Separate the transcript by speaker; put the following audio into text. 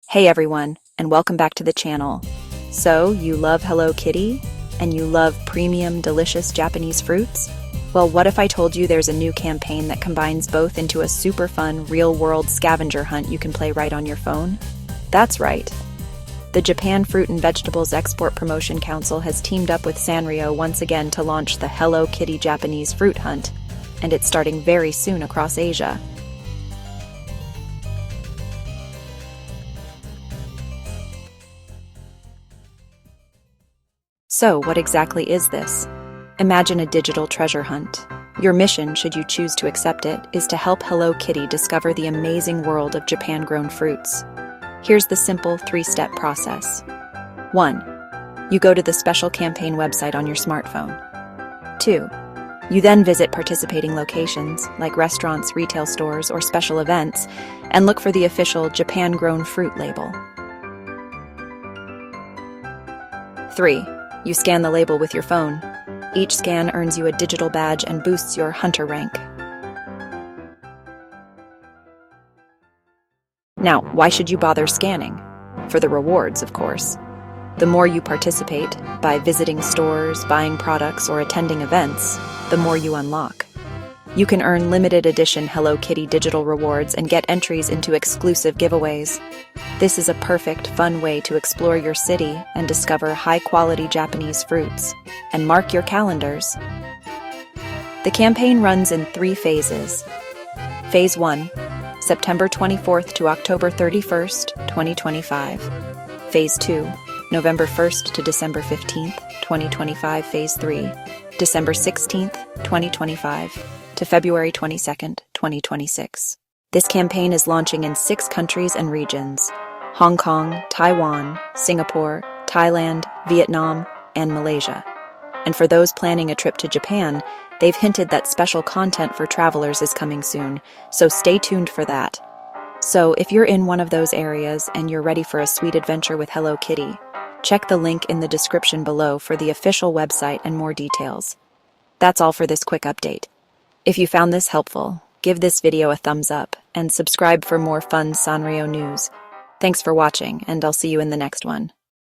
Speaker 1: Hey everyone, and welcome back to the channel. So, you love Hello Kitty? And you love premium, delicious Japanese fruits? Well, what if I told you there's a new campaign that combines both into a super fun, real-world scavenger hunt you can play right on your phone? That's right. The Japan Fruit and Vegetables Export Promotion Council has teamed up with Sanrio once again to launch the Hello Kitty Japanese Fruit Hunt, and it's starting very soon across Asia. So, what exactly is this? Imagine a digital treasure hunt. Your mission, should you choose to accept it, is to help Hello Kitty discover the amazing world of Japan-grown fruits. Here's the simple 3-step process. 1. You go to the special campaign website on your smartphone. 2. You then visit participating locations, like restaurants, retail stores, or special events, and look for the official Japan-grown fruit label. 3. You scan the label with your phone. Each scan earns you a digital badge and boosts your hunter rank. Now, why should you bother scanning? For the rewards, of course. The more you participate, by visiting stores, buying products, or attending events, the more you unlock. You can earn limited edition Hello Kitty digital rewards and get entries into exclusive giveaways. This is a perfect, fun way to explore your city and discover high-quality Japanese fruits. And mark your calendars. The campaign runs in 3 phases. Phase 1, September 24th to October 31st, 2025. Phase 2, November 1st to December 15th, 2025. Phase 3, December 16th, 2025 to February 22nd, 2026. This campaign is launching in 6 countries and regions: Hong Kong, Taiwan, Singapore, Thailand, Vietnam, and Malaysia. And for those planning a trip to Japan, they've hinted that special content for travelers is coming soon, so stay tuned for that. So if you're in one of those areas and you're ready for a sweet adventure with Hello Kitty, check the link in the description below for the official website and more details. That's all for this quick update. If you found this helpful, give this video a thumbs up and subscribe for more fun Sanrio news. Thanks for watching, and I'll see you in the next one.